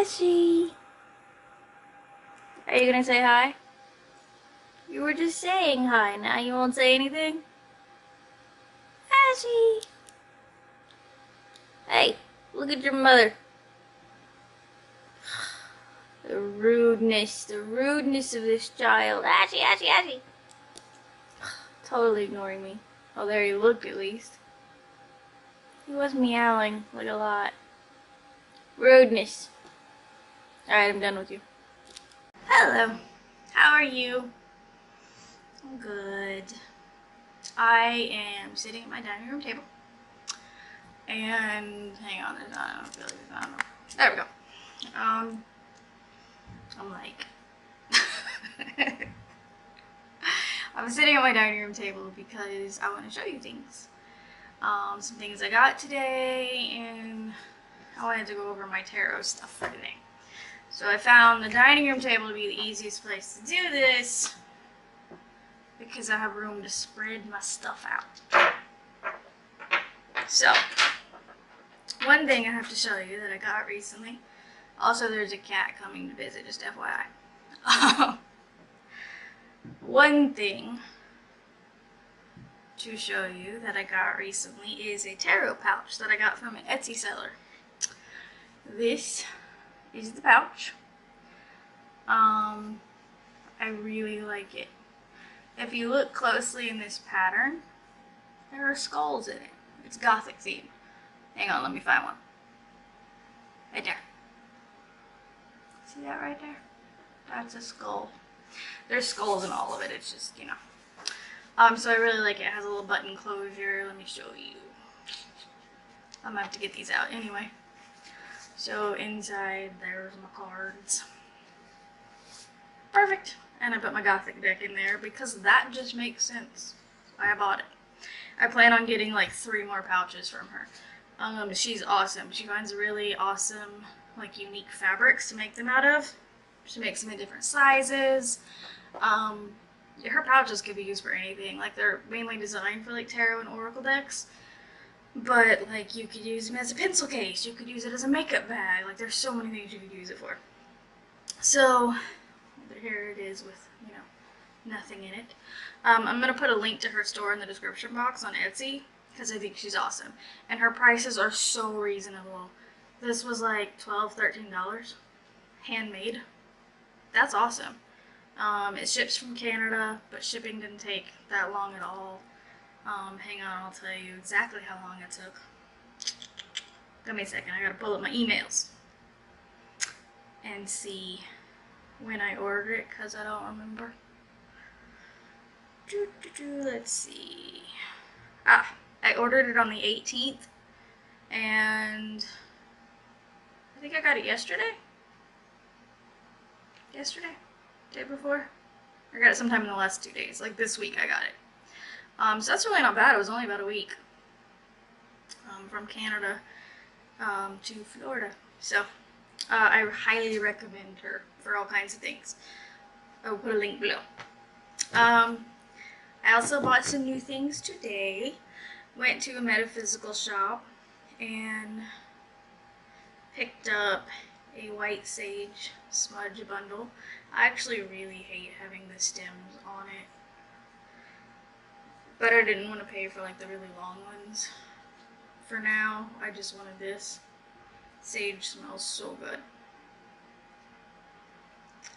Ashy, are you gonna say hi? You were just saying hi, now you won't say anything? Ashy! Hey, look at your mother. The rudeness of this child. Ashy, Ashy, Ashy! Totally ignoring me. Oh, there he looked at least. He was meowing, like a lot. Rudeness. Alright, I'm done with you. Hello. How are you? I'm good. I am sitting at my dining room table. And hang on, I don't feel like there's not. There we go. I'm like I'm sitting at my dining room table because I want to show you things. Some things I got today, and I wanted to go over my tarot stuff for today. So I found the dining room table to be the easiest place to do this because I have room to spread my stuff out. So, one thing I have to show you that I got recently. Also, there's a cat coming to visit, just FYI. One thing to show you that I got recently is a tarot pouch that I got from an Etsy seller. This is the pouch. I really like it. If you look closely in this pattern, there are skulls in it. It's gothic themed. Hang on, let me find one. Right there. See that right there? That's a skull. There's skulls in all of it, it's just, you know. So I really like it. It has a little button closure. Let me show you. I'm gonna have to get these out anyway. So inside, there's my cards. Perfect. And I put my Gothic deck in there because that just makes sense. I bought it. I plan on getting like 3 more pouches from her. She's awesome. She finds really awesome, like unique fabrics to make them out of. She makes them in different sizes. Her pouches could be used for anything. Like they're mainly designed for like tarot and oracle decks. But like you could use them as a pencil case. You could use it as a makeup bag. Like there's so many things you could use it for. So here it is with, you know, nothing in it. I'm going to put a link to her store in the description box on Etsy because I think she's awesome. And her prices are so reasonable. This was like $12, $13. Handmade. That's awesome. It ships from Canada, but shipping didn't take that long at all. Hang on, I'll tell you exactly how long it took. Give me a second, I gotta pull up my emails and see when I ordered it, because I don't remember. Let's see. I ordered it on the 18th, and I think I got it yesterday? Day before? I got it sometime in the last 2 days, like this week I got it. So that's really not bad. It was only about a week from Canada to Florida. So I highly recommend her for all kinds of things. I will put a link below. I also bought some new things today. Went to a metaphysical shop and picked up a white sage smudge bundle. I actually really hate having the stems on it, but I didn't want to pay for like the really long ones. For now, I just wanted this. Sage smells so good.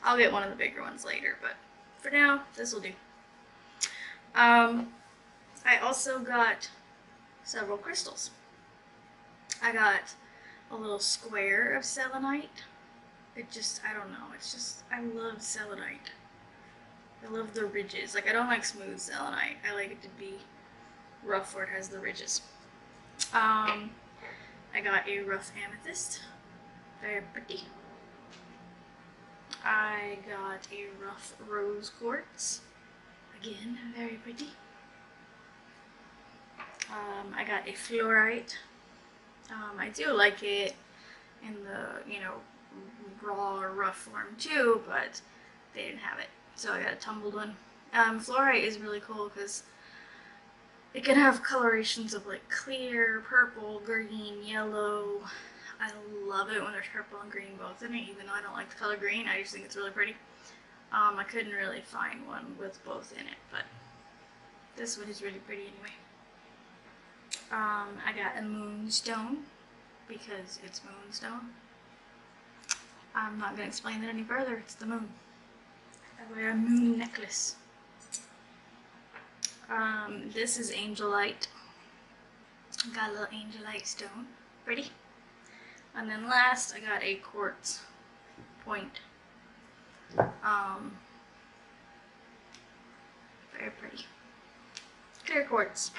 I'll get one of the bigger ones later, but for now, this will do. I also got several crystals. I got a little square of selenite. I don't know, I love selenite. I love the ridges. Like, I don't like smooth selenite. I like it to be rough where it has the ridges. I got a rough amethyst. Very pretty. I got a rough rose quartz. Again, very pretty. I got a fluorite. I do like it in the, you know, raw or rough form too, but they didn't have it, so I got a tumbled one. Fluorite is really cool because it can have colorations of like clear, purple, green, yellow, I love it when there's purple and green both in it, even though I don't like the color green. I just think it's really pretty. I couldn't really find one with both in it, but this one is really pretty anyway. I got a moonstone because it's moonstone. I'm not going to explain that any further. It's the moon. I wear a moon necklace. This is angelite. Got a little angelite stone. Pretty. And then last, I got a quartz point. Very pretty. Clear quartz.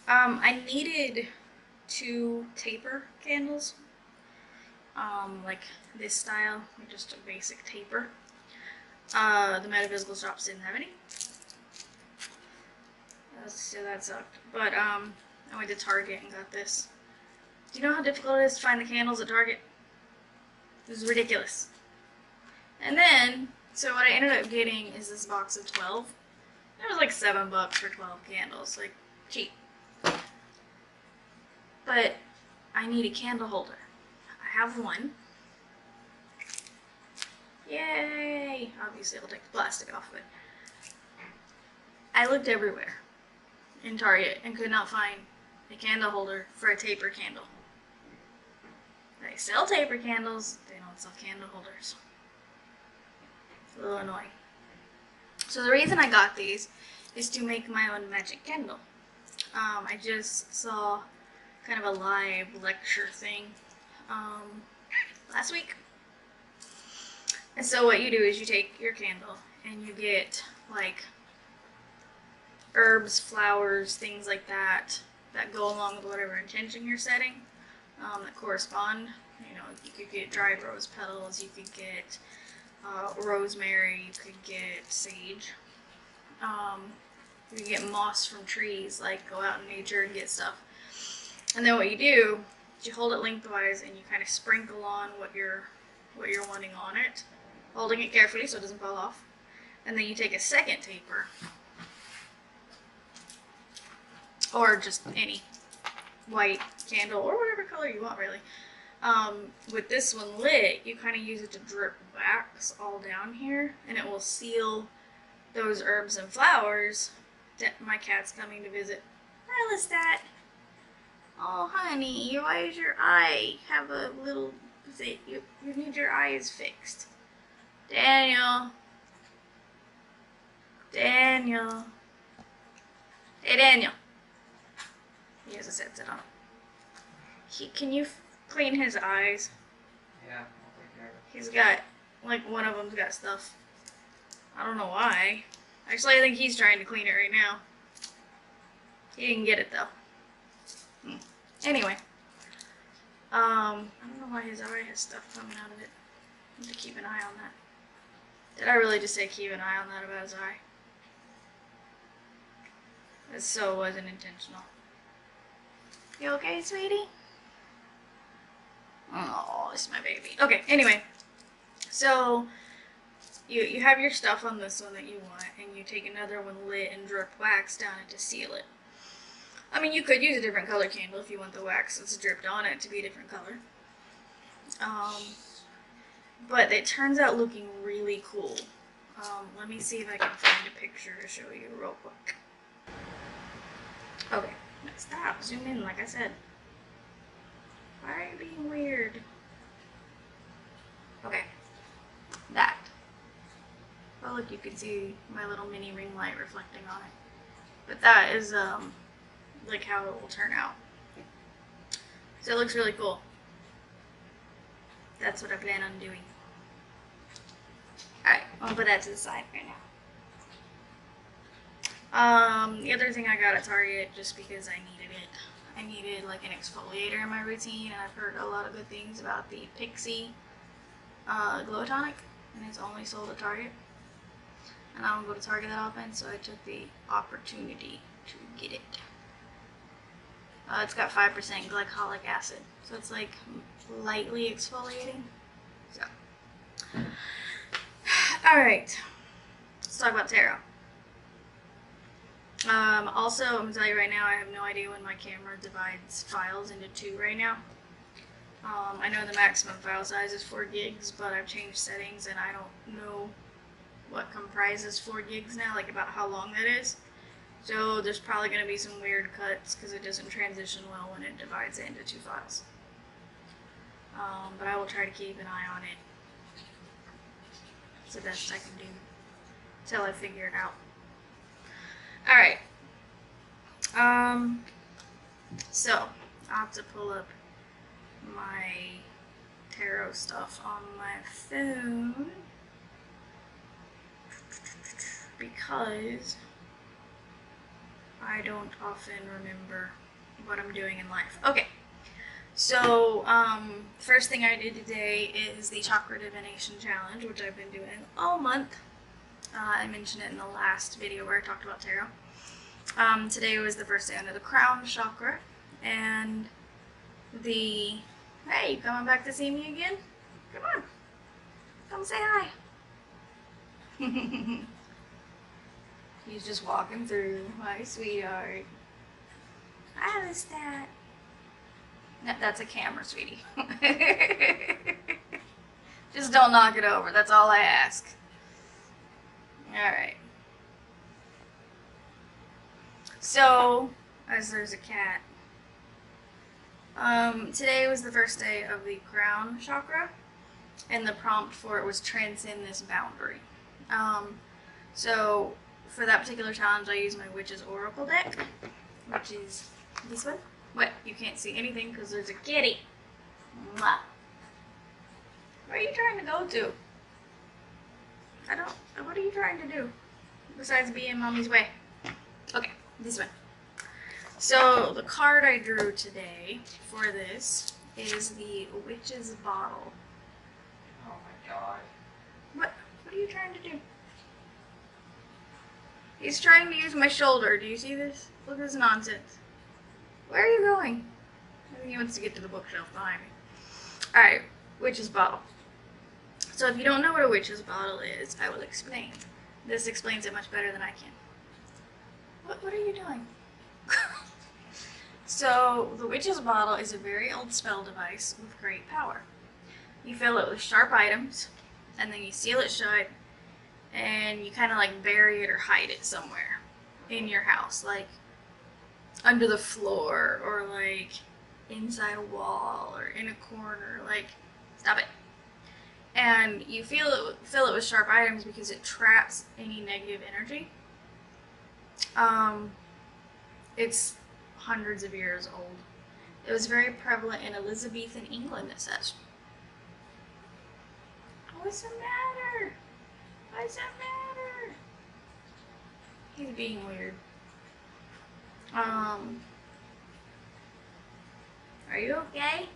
I needed 2 taper candles. Like this style, just a basic taper. The metaphysical shops didn't have any. So that sucked. But I went to Target and got this. Do you know how difficult it is to find the candles at Target? This is ridiculous. And then, so what I ended up getting is this box of 12. It was like $7 for 12 candles, like cheap. But I need a candle holder. I have one. Yay! Obviously I'll take the plastic off of it. I looked everywhere in Target and could not find a candle holder for a taper candle. They sell taper candles, they don't sell candle holders. It's a little annoying. So the reason I got these is to make my own magic candle. I just saw kind of a live lecture thing last week. And so what you do is you take your candle and you get like herbs, flowers, things like that that go along with whatever intention you're setting that correspond. You know, you could get dried rose petals, you could get rosemary, you could get sage. You can get moss from trees, like go out in nature and get stuff. And then what you do is you hold it lengthwise and you kind of sprinkle on what you're wanting on it, holding it carefully so it doesn't fall off. And then you take a second taper, or just any white candle or whatever color you want really. With this one lit, you kind of use it to drip wax all down here, and it will seal those herbs and flowers that my cat's coming to visit. Hi, Lestat. Oh, honey, why does your eye have a little... You need your eyes fixed. Daniel. Daniel. Hey, Daniel. He has a headset on. Can you clean his eyes? Yeah, I'll take care of it. He's got, like, one of them's got stuff. I don't know why. Actually, I think he's trying to clean it right now. He didn't get it, though. Anyway. I don't know why his eye has stuff coming out of it. I have to keep an eye on that. Did I really just say keep an eye on that about his eye? That so wasn't intentional. You okay, sweetie? Oh, this is my baby. Okay, anyway. So, you have your stuff on this one that you want, and you take another one lit and drip wax down it to seal it. I mean, you could use a different color candle if you want the wax that's dripped on it to be a different color. But it turns out looking really cool. Let me see if I can find a picture to show you real quick. Okay, let's stop. Zoom in, like I said. Why are you being weird? Okay, that. Oh, look, you can see my little mini ring light reflecting on it. But that is, like how it will turn out. So it looks really cool. That's what I plan on doing. Alright, I'll put that to the side right now. The other thing I got at Target, just because I needed it. I needed like an exfoliator in my routine, and I've heard a lot of good things about the Pixie Glow Tonic, and it's only sold at Target. And I don't go to Target that often, so I took the opportunity to get it. It's got 5% glycolic acid, so it's like lightly exfoliating. So, alright, let's talk about tarot. Also, I'm gonna tell you right now, I have no idea when my camera divides files into 2 right now. I know the maximum file size is 4 gigs, but I've changed settings and I don't know what comprises 4 gigs now, like about how long that is. So there's probably going to be some weird cuts because it doesn't transition well when it divides it into 2 files. But I will try to keep an eye on it. It's the best I can do till I figure it out. Alright. So I'll have to pull up my tarot stuff on my phone because I don't often remember what I'm doing in life. Okay, so first thing I did today is the Chakra Divination Challenge, which I've been doing all month. I mentioned it in the last video where I talked about tarot. Today was the first day under the crown chakra, and hey, you coming back to see me again? Come on, come say hi. He's just walking through, my sweetheart. Hi, Lestat. No, that's a camera, sweetie. Just don't knock it over, that's all I ask. Alright. So, as there's a cat. Today was the first day of the crown chakra, and the prompt for it was transcend this boundary. So, for that particular challenge, I used my Witch's Oracle deck, which is this one. What? You can't see anything because there's a kitty. Mwah. Where are you trying to go to? What are you trying to do? Besides be in mommy's way. Okay, this one. So, the card I drew today for this is the Witch's Bottle. Oh my god. What are you trying to do? He's trying to use my shoulder. Do you see this? Look at this nonsense. Where are you going? I think he wants to get to the bookshelf behind me. Alright, Witch's Bottle. So if you don't know what a Witch's Bottle is, I will explain. This explains it much better than I can. What are you doing? So, the Witch's Bottle is a very old spell device with great power. You fill it with sharp items, and then you seal it shut, and you kind of like bury it or hide it somewhere in your house, like under the floor, or like inside a wall, or in a corner, like, stop it. And you fill it with sharp items because it traps any negative energy. It's hundreds of years old. It was very prevalent in Elizabethan England, it says. What's the matter? What's the matter? He's being weird. Are you okay?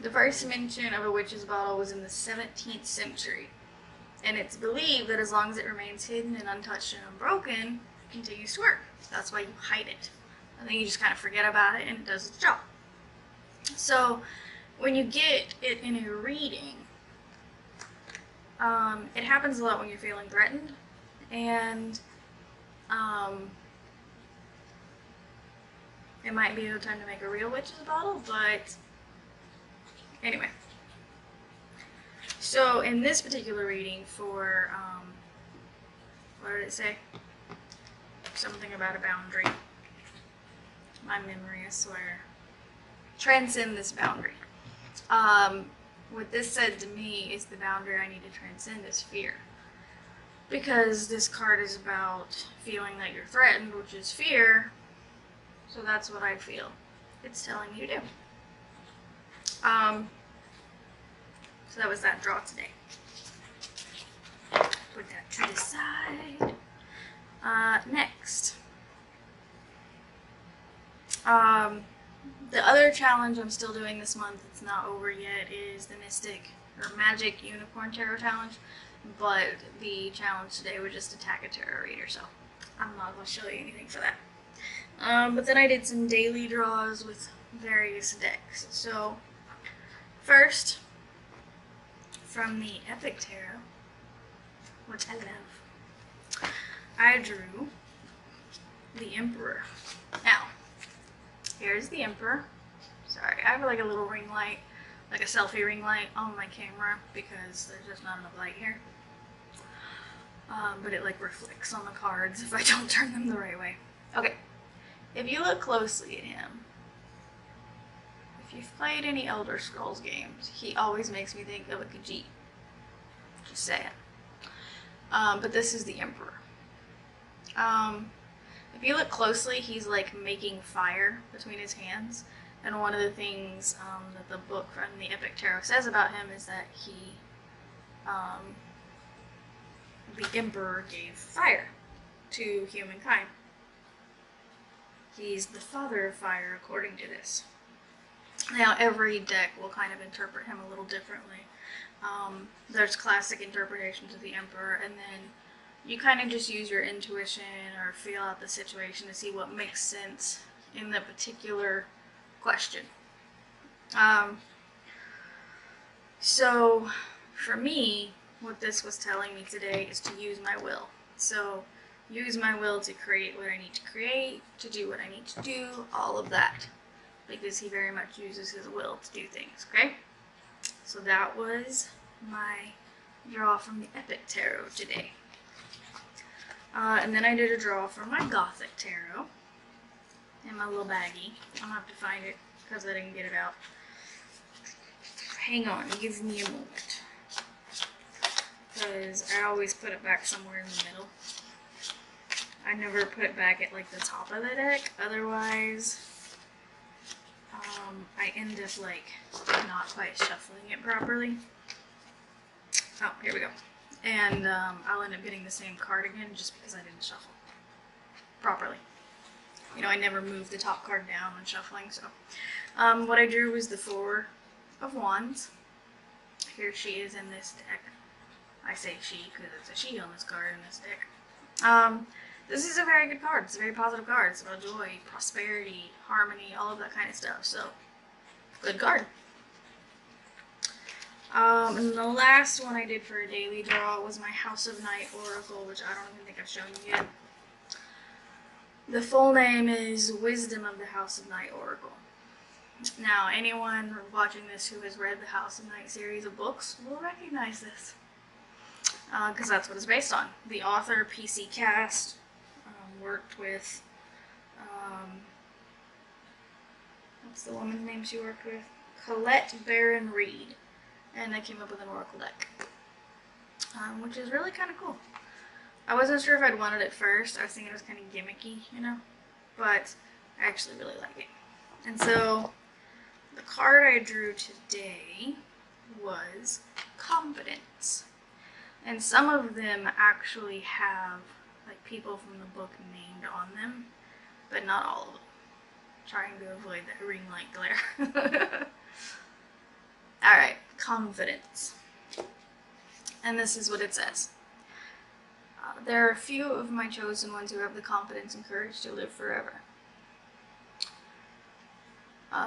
The first mention of a witch's bottle was in the 17th century, and it's believed that as long as it remains hidden and untouched and unbroken, it continues to work. That's why you hide it. And then you just kind of forget about it and it does its job. So when you get it in a reading, it happens a lot when you're feeling threatened, and it might be a good time to make a real witch's bottle, but anyway. So in this particular reading for, what did it say? Something about a boundary. My memory, I swear. Transcend this boundary. What this said to me is the boundary I need to transcend is fear. Because this card is about feeling that you're threatened, which is fear. So that's what I feel it's telling you to do. So that was that draw today. Put that to the side. Next. The other challenge I'm still doing this month, it's not over yet, is the Mystic or Magic Unicorn Tarot Challenge. But the challenge today was just attack a tarot reader, so I'm not going to show you anything for that. But then I did some daily draws with various decks. So, first, from the Epic Tarot, which I love, I drew the Emperor. Now, here's the Emperor. Sorry, I have like a little ring light, like a selfie ring light on my camera because there's just not enough light here. But it like reflects on the cards if I don't turn them the right way. Okay, if you look closely at him, if you've played any Elder Scrolls games, he always makes me think of a Khajiit. Just saying. But this is the Emperor. If you look closely, he's like making fire between his hands. And one of the things that the book from the Epic Tarot says about him is that he, the Emperor gave fire to humankind. He's the father of fire, according to this. Now, every deck will kind of interpret him a little differently. There's classic interpretations of the Emperor, and then you kind of just use your intuition or feel out the situation to see what makes sense in the particular question. So, for me, what this was telling me today is to use my will. So, use my will to create what I need to create, to do what I need to do, all of that. Because he very much uses his will to do things, okay? So that was my draw from the Epic Tarot today. And then I did a draw for my Gothic Tarot in my little baggie. I'm gonna have to find it because I didn't get it out. Hang on, give me a moment. Because I always put it back somewhere in the middle. I never put it back at like the top of the deck, otherwise I end up like not quite shuffling it properly. Oh, here we go. And I'll end up getting the same card again just because I didn't shuffle properly. You know, I never moved the top card down when shuffling, so. What I drew was the Four of Wands. Here she is in this deck. I say she because it's a she on this card in this deck. This is a very good card. It's a very positive card. It's about joy, prosperity, harmony, all of that kind of stuff. So, good card. And the last one I did for a daily draw was my House of Night Oracle, which I don't even think I've shown you yet. The full name is Wisdom of the House of Night Oracle. Now, anyone watching this who has read the House of Night series of books will recognize this. Because that's what it's based on. The author, PC Cast, worked with, what's the woman's name she worked with? Colette Baron Reed. And they came up with an oracle deck, which is really kind of cool. I wasn't sure if I'd want it at first. I was thinking it was kind of gimmicky, you know, but I actually really like it. And so the card I drew today was Confidence. And some of them actually have like people from the book named on them, but not all of them. Trying to avoid that ring light glare. Alright, Confidence. And this is what it says. There are a few of my chosen ones who have the confidence and courage to live forever.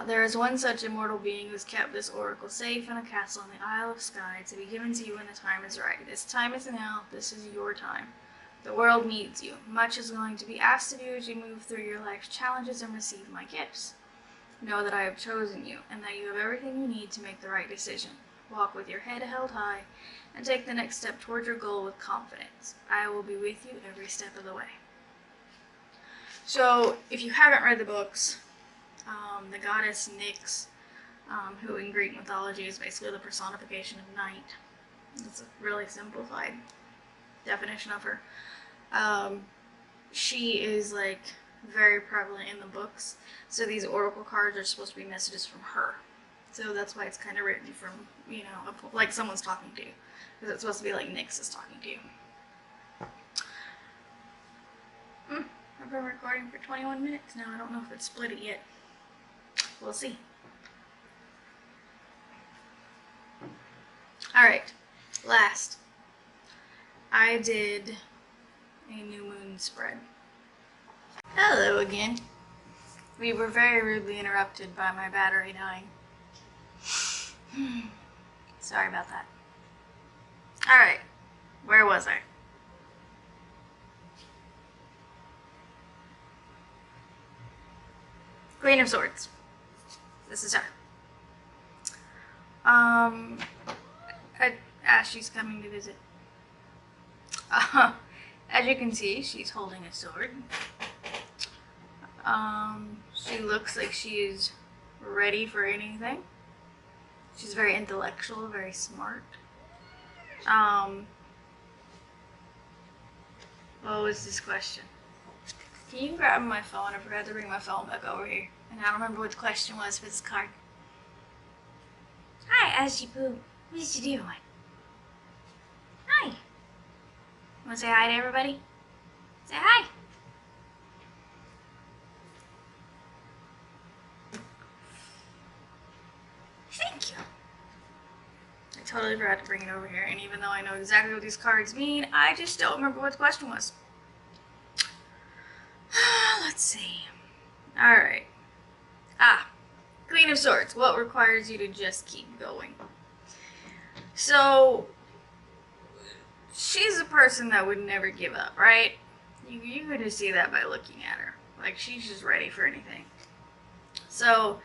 There is one such immortal being who has kept this oracle safe in a castle on the Isle of Skye to be given to you when the time is right. This time is now. This is your time. The world needs you. Much is going to be asked of you as you move through your life's challenges and receive my gifts. Know that I have chosen you, and that you have everything you need to make the right decision. Walk with your head held high, and take the next step toward your goal with confidence. I will be with you every step of the way. So, if you haven't read the books, the goddess Nyx, who in Greek mythology is basically the personification of night. It's a really simplified definition of her. She is like very prevalent in the books. So these oracle cards are supposed to be messages from her. So that's why it's kind of written from, you know, like someone's talking to you. Because it's supposed to be like Nyx is talking to you. I've been recording for 21 minutes now. I don't know if it's split it yet. We'll see. Alright, last. I did a new moon spread. Hello again. We were very rudely interrupted by my battery dying. Sorry about that. Alright, where was I? Queen of Swords. This is her. Um, Ashley's coming to visit. As you can see, she's holding a sword. She looks like she's ready for anything. She's very intellectual, very smart. What was this question? Can you grab my phone? I forgot to bring my phone back over here. And I don't remember what the question was for this card. Hi, Ashley Poo. What you doing? Hi. Want to say hi to everybody? Say hi. Thank you. I totally forgot to bring it over here, and even though I know exactly what these cards mean, I just don't remember what the question was. Let's see. Alright. Queen of Swords. What requires you to just keep going? So, she's a person that would never give up, right? You could just see that by looking at her. Like, she's just ready for anything. So,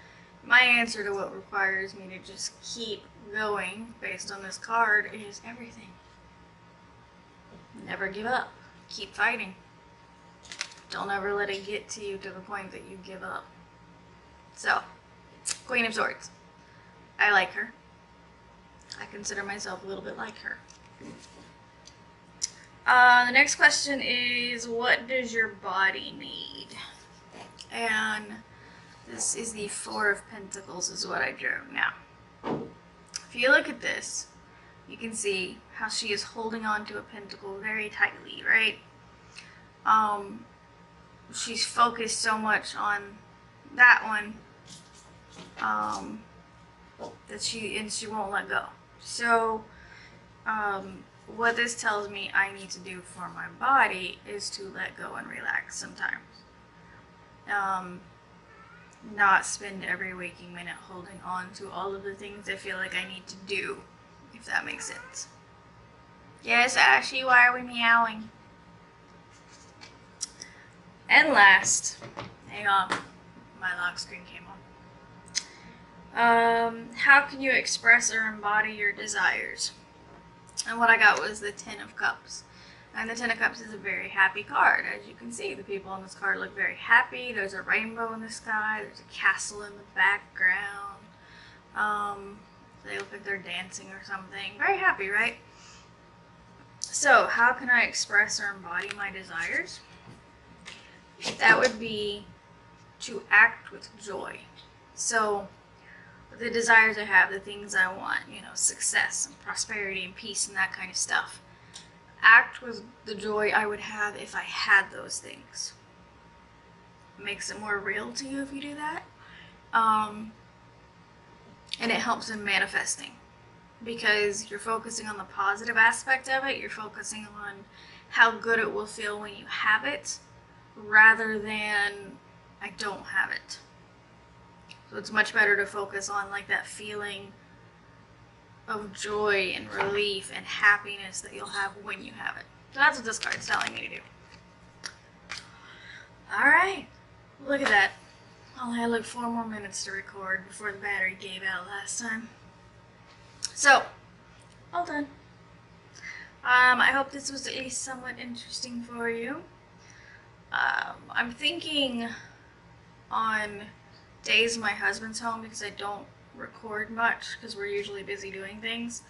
my answer to what requires me to just keep going based on this card is everything. Never give up. Keep fighting. Don't ever let it get to you to the point that you give up. So, Queen of Swords. I like her. I consider myself a little bit like her. The next question is, what does your body need? And this is the Four of Pentacles is what I drew. Now, if you look at this, you can see how she is holding on to a pentacle very tightly, right? She's focused so much on that one that she won't let go. So, what this tells me I need to do for my body is to let go and relax sometimes. Not spend every waking minute holding on to all of the things I feel like I need to do, if that makes sense. Yes, Ashley, why are we meowing? And last, hang on, my lock screen came on. How can you express or embody your desires? And what I got was the Ten of Cups. And the Ten of Cups is a very happy card. As you can see, the people on this card look very happy. There's a rainbow in the sky. There's a castle in the background. They look like they're dancing or something. Very happy, right? So, how can I express or embody my desires? That would be to act with joy. So, the desires I have, the things I want, success and prosperity and peace and that kind of stuff. Act with the joy I would have if I had those things. It makes it more real to you if you do that. And it helps in manifesting. Because you're focusing on the positive aspect of it. You're focusing on how good it will feel when you have it, rather than I don't have it. So it's much better to focus on like that feeling of joy and relief and happiness that you'll have when you have it. So that's what this card's telling me to do. Alright, look at that. I only had like 4 more minutes to record before the battery gave out last time. So, all done. I hope this was at least somewhat interesting for you. I'm thinking on days my husband's home, because I don't record much because we're usually busy doing things.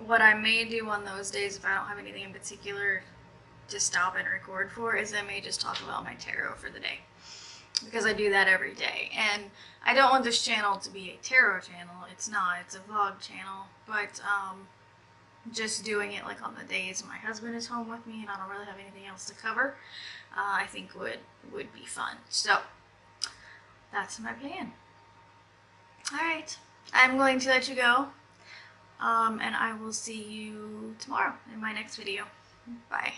What I may do on those days, if I don't have anything in particular to stop and record for, is I may just talk about my tarot for the day, because I do that every day. And I don't want this channel to be a tarot channel. It's not. It's a vlog channel. But just doing it like on the days my husband is home with me and I don't really have anything else to cover, I think would be fun. So that's my plan. Alright, I'm going to let you go, and I will see you tomorrow in my next video. Bye.